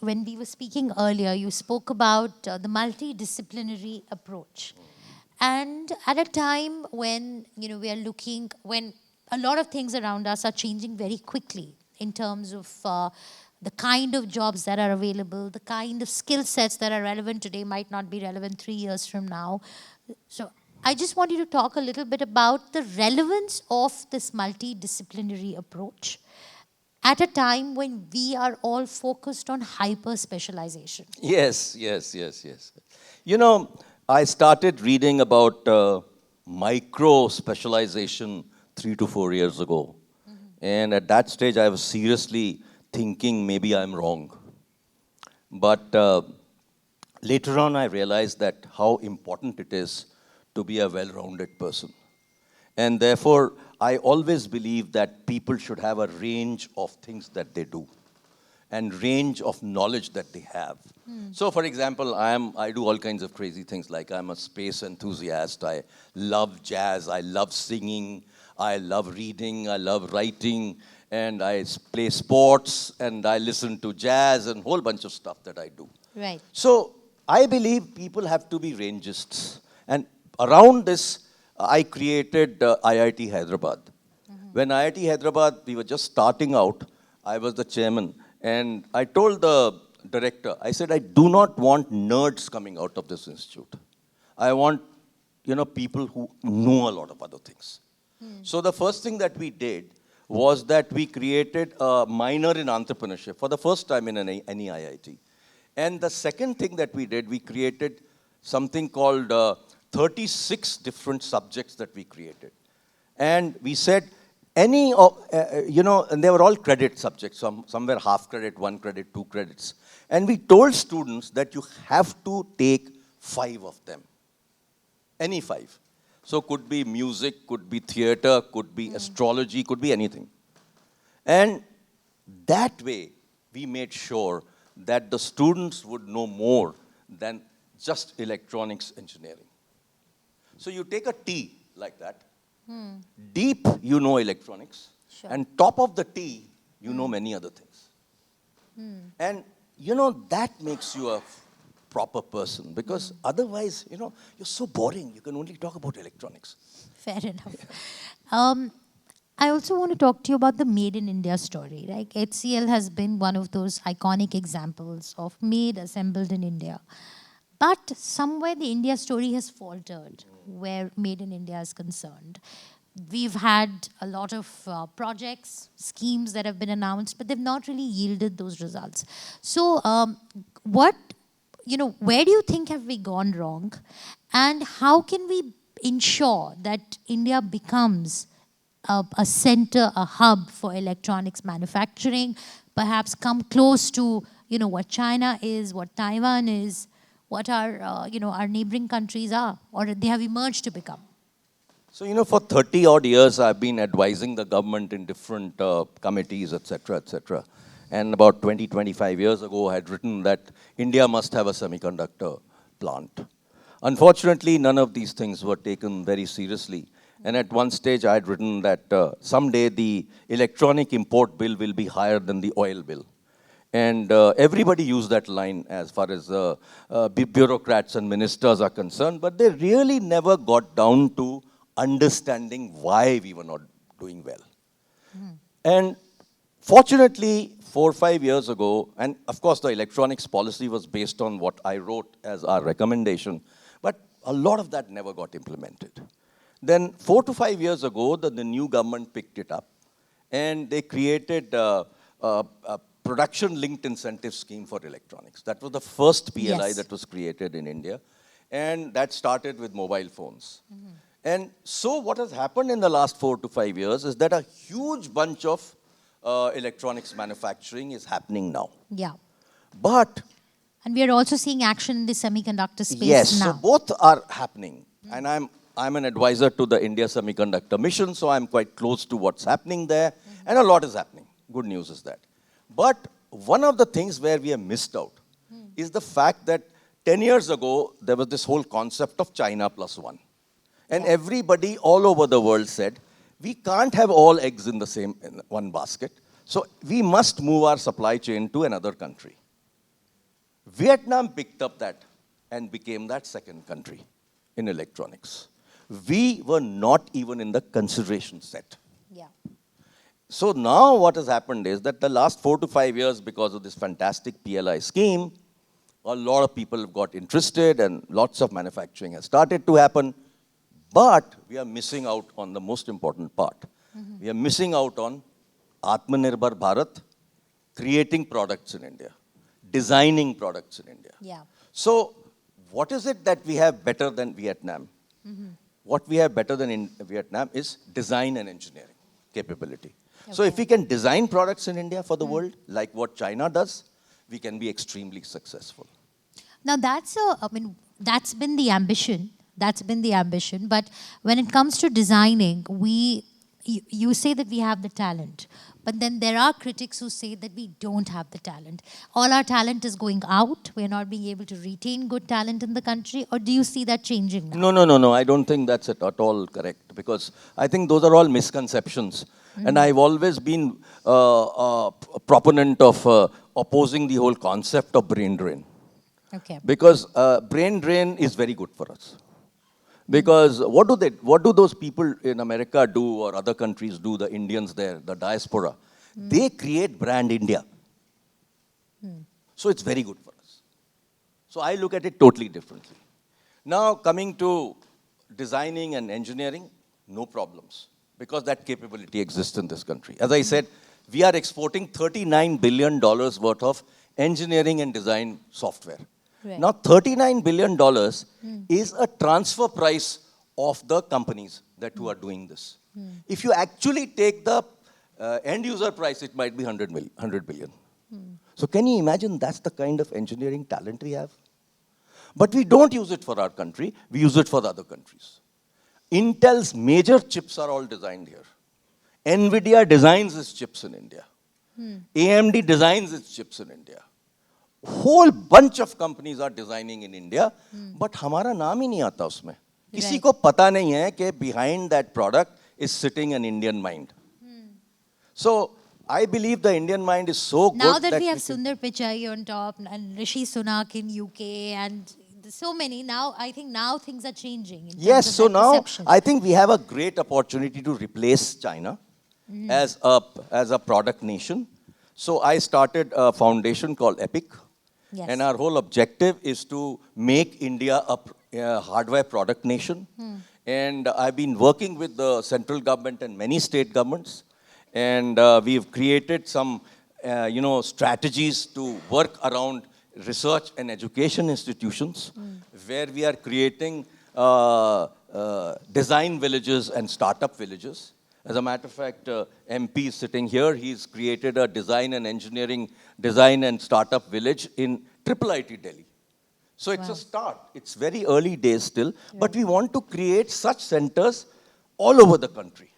when we were speaking earlier, you spoke about the multidisciplinary approach. And at a time when, we are when a lot of things around us are changing very quickly in terms of the kind of jobs that are available, the kind of skill sets that are relevant today might not be relevant 3 years from now. So I just want you to talk a little bit about the relevance of this multidisciplinary approach at a time when we are all focused on hyper-specialization. Yes. You know, I started reading about micro-specialization 3 to 4 years ago. And at that stage, I was seriously thinking maybe I'm wrong. But later on, I realized that how important it is to be a well-rounded person. And therefore, I always believe that people should have a range of things that they do and range of knowledge that they have. So for example, I do all kinds of crazy things, like I'm a space enthusiast, I love jazz, I love singing, I love reading, I love writing, and I play sports, and I listen to jazz and a whole bunch of stuff that I do. Right. So I believe people have to be rangists. And around this, I created IIT Hyderabad. When IIT Hyderabad, we were just starting out, I was the chairman. And I told the director, I said, I do not want nerds coming out of this institute. I want, people who know a lot of other things. So the first thing that we did was that we created a minor in entrepreneurship for the first time in any IIT. And the second thing that we did, we created something called 36 different subjects that we created. And we said, and they were all credit subjects. Some were half credit, 1 credit, 2 credits. And we told students that you have to take 5 of them. Any 5. So could be music, could be theater, could be astrology, could be anything. And that way, we made sure that the students would know more than just electronics engineering. So you take a T like that. Deep, you know electronics. Sure. And top of the T, you know many other things. And, that makes you a proper person. Because otherwise, you're so boring. You can only talk about electronics. Fair enough. I also want to talk to you about the Made in India story. Like HCL has been one of those iconic examples of made, assembled in India. But somewhere the India story has faltered where Made in India is concerned. We've had a lot of projects, schemes that have been announced, but they've not really yielded those results. So where do you think have we gone wrong? And how can we ensure that India becomes a center, a hub for electronics manufacturing, perhaps come close to, what China is, what Taiwan is, what our neighboring countries are, or they have emerged to become? So, for 30 odd years, I've been advising the government in different committees, et cetera. And about 20, 25 years ago, I had written that India must have a semiconductor plant. Unfortunately, none of these things were taken very seriously. And at one stage, I had written that someday the electronic import bill will be higher than the oil bill. And everybody used that line as far as bureaucrats and ministers are concerned, but they really never got down to understanding why we were not doing well. And fortunately, 4 or 5 years ago, and of course the electronics policy was based on what I wrote as our recommendation, but a lot of that never got implemented. Then 4 to 5 years ago, the new government picked it up, and they created a production-linked incentive scheme for electronics. That was the first PLI that was created in India, and that started with mobile phones. And so what has happened in the last 4 to 5 years is that a huge bunch of electronics manufacturing is happening now. Yeah. But... And we are also seeing action in the semiconductor space yes, now. so both are happening. And I'm an advisor to the India Semiconductor Mission, so I'm quite close to what's happening there. And a lot is happening. Good news is that. But one of the things where we have missed out is the fact that 10 years ago, there was this whole concept of China plus one. And everybody all over the world said, we can't have all eggs in one basket. So we must move our supply chain to another country. Vietnam picked up that and became that second country in electronics. We were not even in the consideration set. Yeah. So now what has happened is that the last 4 to 5 years, because of this fantastic PLI scheme, a lot of people have got interested and lots of manufacturing has started to happen. But we are missing out on the most important part. We are missing out on Atmanirbhar Bharat, creating products in India, designing products in India. Yeah. So what is it that we have better than Vietnam? What we have better than in Vietnam is design and engineering capability. So if we can design products in India for the world, like what China does, we can be extremely successful. Now that's been the ambition. That's been the ambition. But when it comes to designing, you say that we have the talent. But then there are critics who say that we don't have the talent. All our talent is going out. We're not being able to retain good talent in the country. Or do you see that changing now? No. I don't think that's at all correct, because I think those are all misconceptions. And I've always been a proponent of opposing the whole concept of brain drain. Okay. Because brain drain is very good for us. Because what do those people in America do, or other countries do, the Indians there, the diaspora? They create brand India. So it's very good for us. So I look at it totally differently. Now coming to designing and engineering, no problems, because that capability exists in this country. As I said, we are exporting $39 billion worth of engineering and design software. Right. Now, $39 billion is a transfer price of the companies who are doing this. If you actually take the end user price, it might be 100 billion. So can you imagine that's the kind of engineering talent we have? But we don't use it for our country, we use it for the other countries. Intel's major chips are all designed here. NVIDIA designs its chips in India. AMD designs its chips in India. Whole bunch of companies are designing in India, but हमारा नाम ही नहीं आता उसमें. किसी को पता नहीं है कि behind that product is sitting an Indian mind. So I believe the Indian mind is so good. Now that we have Sundar Pichai on top and Rishi Sunak in UK and so many, now I think now things are changing. Yes, so now perception. I think we have a great opportunity to replace China as a product nation. So I started a foundation called EPIC. Yes. And our whole objective is to make India a hardware product nation. And I've been working with the central government and many state governments. And we've created some, strategies to work around research and education institutions, where we are creating design villages and startup villages. As a matter of fact, MP is sitting here. He's created a design and startup village in IIIT Delhi. So it's a start. It's very early days still, but we want to create such centers all over the country.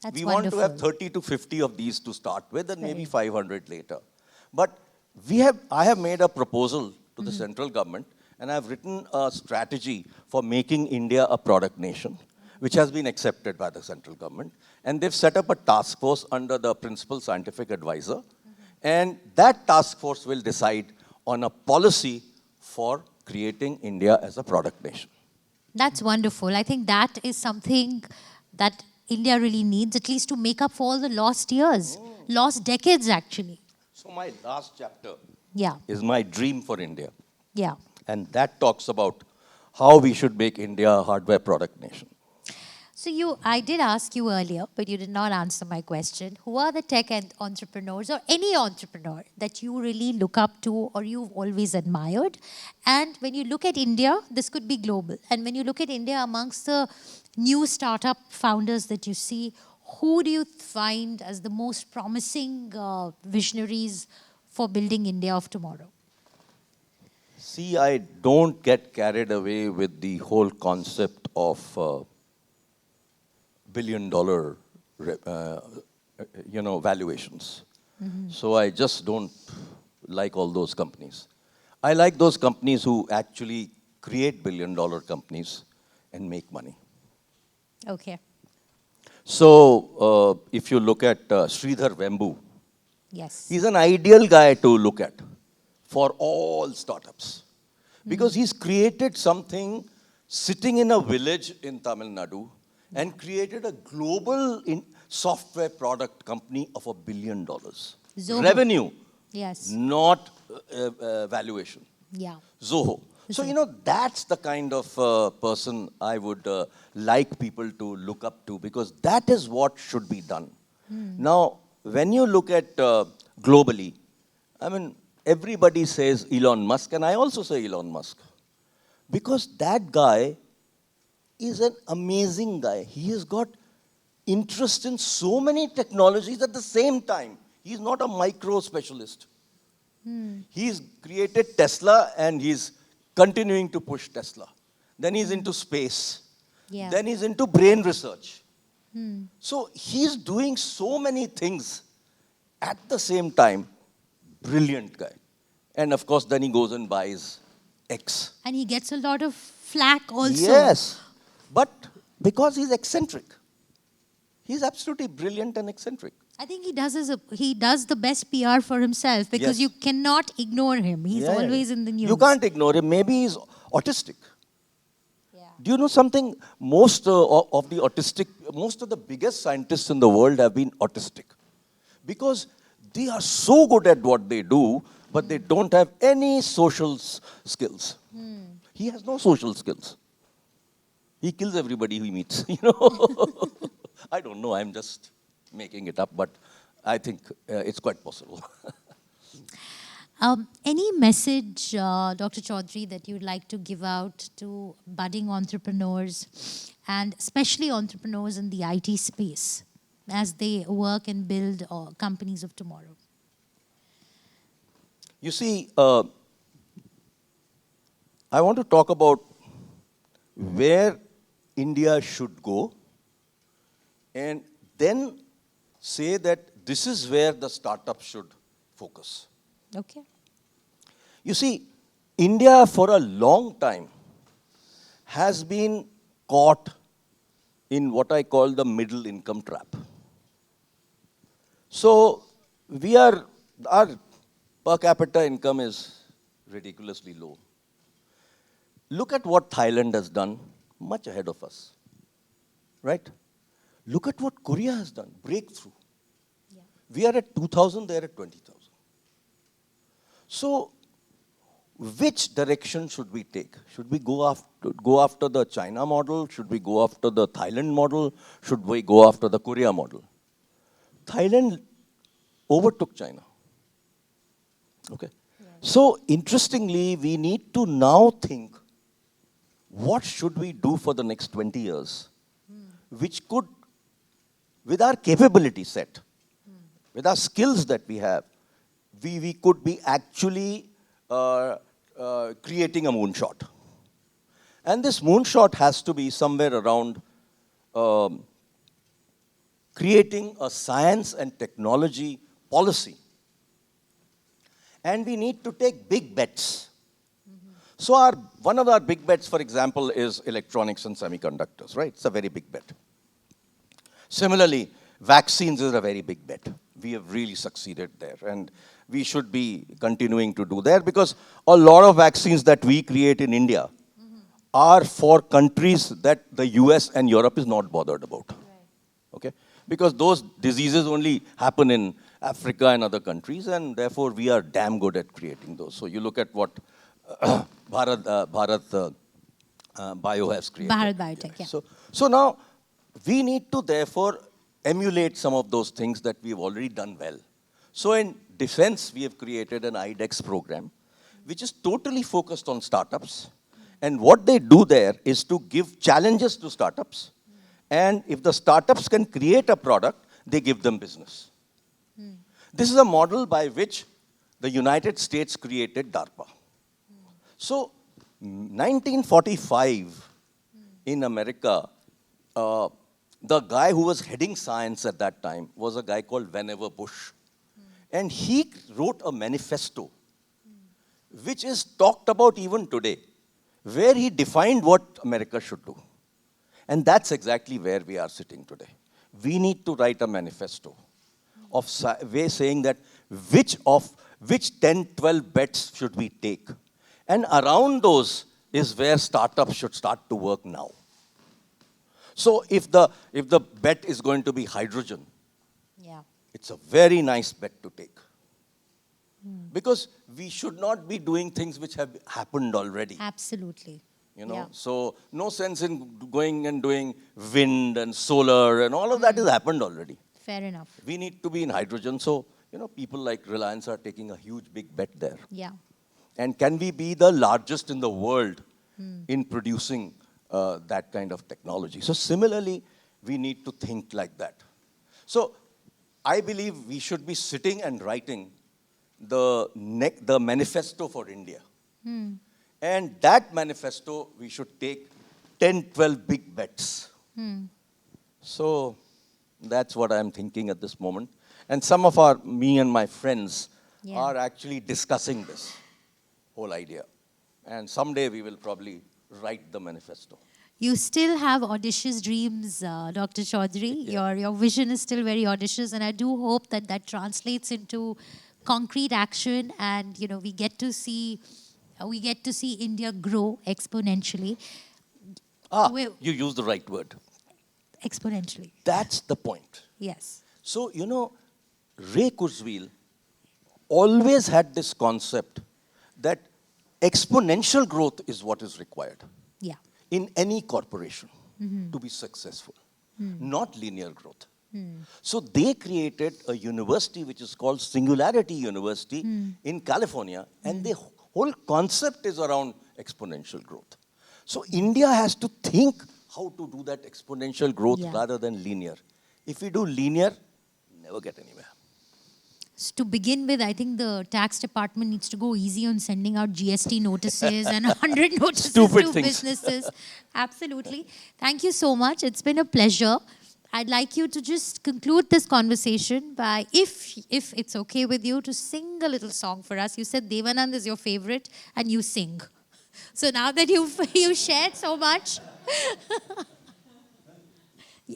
That's we wonderful. want to have 30 to 50 of these to start with, and maybe 500 later. But I have made a proposal to the central government, and I've written a strategy for making India a product nation, which has been accepted by the central government. And they've set up a task force under the principal scientific advisor. And that task force will decide on a policy for creating India as a product nation. That's wonderful. I think that is something that India really needs, at least to make up for all the lost years, lost decades actually. So my last chapter Yeah. is my dream for India. Yeah. And that talks about how we should make India a hardware product nation. So I did ask you earlier, but you did not answer my question. Who are the tech entrepreneurs or any entrepreneur that you really look up to or you've always admired? And when you look at India, this could be global. And when you look at India amongst the new startup founders that you see, who do you find as the most promising visionaries for building India of tomorrow? See, I don't get carried away with the whole concept of billion-dollar, valuations. So I just don't like all those companies. I like those companies who actually create billion-dollar companies and make money. Okay. So if you look at Sridhar Vembu, Yes. he's an ideal guy to look at for all startups. Because he's created something sitting in a village in Tamil Nadu and created a global software product company of $1 billion. Zoho. Revenue, Yes. not valuation. Yeah. Zoho. So, that's the kind of person I would like people to look up to, because that is what should be done. Now, when you look at globally, everybody says Elon Musk, and I also say Elon Musk. Because that guy is an amazing guy. He has got interest in so many technologies at the same time. He's not a micro specialist. He's created Tesla and he's continuing to push Tesla. Then he's into space. Yeah. Then he's into brain research. So he's doing so many things at the same time. Brilliant guy. And of course, then he goes and buys X. And he gets a lot of flack also. Yes. But because he's eccentric. He's absolutely brilliant and eccentric. I think he does the best PR for himself because Yes. you cannot ignore him. He's Yeah, yeah. always in the news. You can't ignore him. Maybe he's autistic. Yeah. Do you know something? Most of the biggest scientists in the world have been autistic. Because they are so good at what they do, but they don't have any social skills. He has no social skills. He kills everybody he meets, I don't know, I'm just making it up, but I think it's quite possible. Any message, Dr. Chowdhry, that you'd like to give out to budding entrepreneurs and especially entrepreneurs in the IT space as they work and build companies of tomorrow? You see, I want to talk about where India should go and then say that this is where the startup should focus. Okay. You see, India for a long time has been caught in what I call the middle income trap. So our per capita income is ridiculously low. Look at what Thailand has done, much ahead of us, right? Look at what Korea has done, breakthrough. Yeah. We are at 2,000, they are at 20,000. So, which direction should we take? Should we go after the China model? Should we go after the Thailand model? Should we go after the Korea model? Thailand overtook China. Okay. Right. So, interestingly, we need to now think, what should we do for the next 20 years? Which could, with our capability set, with our skills that we have, we could be actually creating a moonshot. And this moonshot has to be somewhere around creating a science and technology policy. And we need to take big bets. So one of our big bets, for example, is electronics and semiconductors, right? It's a very big bet. Similarly, vaccines is a very big bet. We have really succeeded there. And we should be continuing to do that because a lot of vaccines that we create in India are for countries that the US and Europe is not bothered about. Right. Okay? Because those diseases only happen in Africa and other countries, and therefore we are damn good at creating those. So you look at what Bharat Bio has created. Bharat Biotech, yeah. So now we need to therefore emulate some of those things that we've already done well. So in defense, we have created an IDEX program, which is totally focused on startups. And what they do there is to give challenges to startups. And if the startups can create a product, they give them business. This is a model by which the United States created DARPA. So, 1945 in America, the guy who was heading science at that time was a guy called Vannevar Bush. And he wrote a manifesto, which is talked about even today, where he defined what America should do. And that's exactly where we are sitting today. We need to write a manifesto of way saying that which 10, 12 bets should we take. And around those is where startups should start to work now. So if the bet is going to be hydrogen, Yeah. it's a very nice bet to take. Because we should not be doing things which have happened already. Absolutely. Yeah. So no sense in going and doing wind and solar and all of that has happened already. Fair enough. We need to be in hydrogen. So, people like Reliance are taking a huge big bet there. Yeah. And can we be the largest in the world in producing that kind of technology? So similarly, we need to think like that. So I believe we should be sitting and writing the manifesto for India. And that manifesto, we should take 10, 12 big bets. So that's what I'm thinking at this moment. And some of me and my friends are actually discussing this whole idea. And someday we will probably write the manifesto. You still have audacious dreams, Dr. Chaudhry. Your vision is still very audacious, and I do hope that that translates into concrete action, and we get to see India grow exponentially. You used the right word. Exponentially. That's the point. Yes. So, Ray Kurzweil always had this concept that exponential growth is what is required. Yeah. In any corporation to be successful, not linear growth. So they created a university which is called Singularity University in California, and the whole concept is around exponential growth. So India has to think how to do that exponential growth rather than linear. If we do linear, never get anywhere. So to begin with, I think the tax department needs to go easy on sending out GST notices and 100 notices to businesses. Absolutely. Thank you so much. It's been a pleasure. I'd like you to just conclude this conversation by, if it's okay with you, to sing a little song for us. You said Devanand is your favorite and you sing. So now that you've shared so much,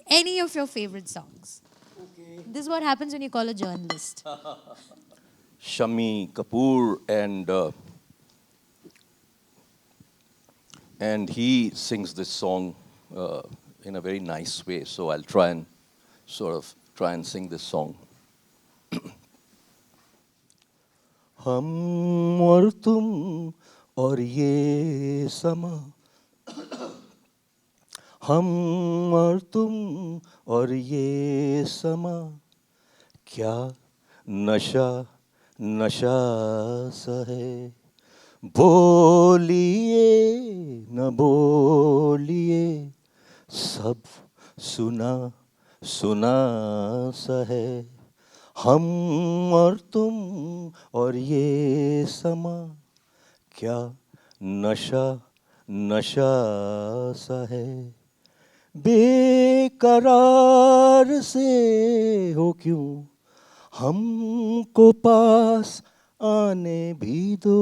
any of your favorite songs. This is what happens when you call a journalist. Shami Kapoor and he sings this song in a very nice way. So I'll try and sing this song. हम और तुम और ये समा, हम और तुम और ये समा, क्या नशा नशा सा है, बोलिए न बोलिए, सब सुना सुना सा है, हम और तुम और ये समा, क्या नशा नशा सा है, बेकरार से हो क्यों, हमको पास आने भी दो,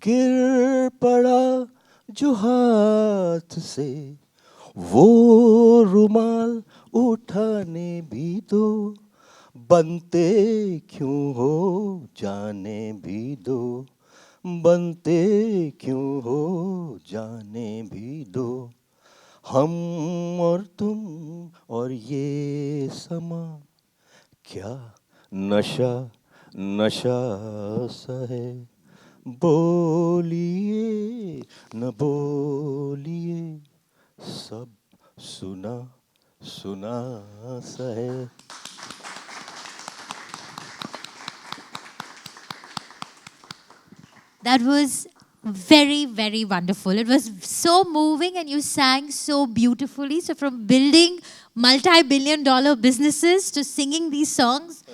गिर पड़ा जो हाथ से, वो रुमाल उठाने भी दो, बनते क्यों हो जाने भी दो, बनते क्यों हो जाने भी दो, हम और तुम और ये समा, क्या नशा नशा सा है, बोलिए न बोलिए, सब सुना सुना सा है. That was very, very wonderful. It was so moving and you sang so beautifully. So from building multi-billion-dollar businesses to singing these songs,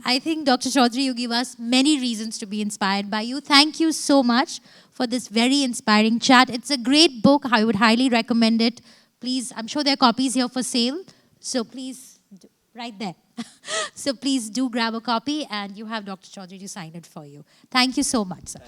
I think, Dr. Chaudhry, you give us many reasons to be inspired by you. Thank you so much for this very inspiring chat. It's a great book. I would highly recommend it. Please, I'm sure there are copies here for sale. So please, right there. So please do grab a copy and you have Dr. Chaudhry to sign it for you. Thank you so much, sir.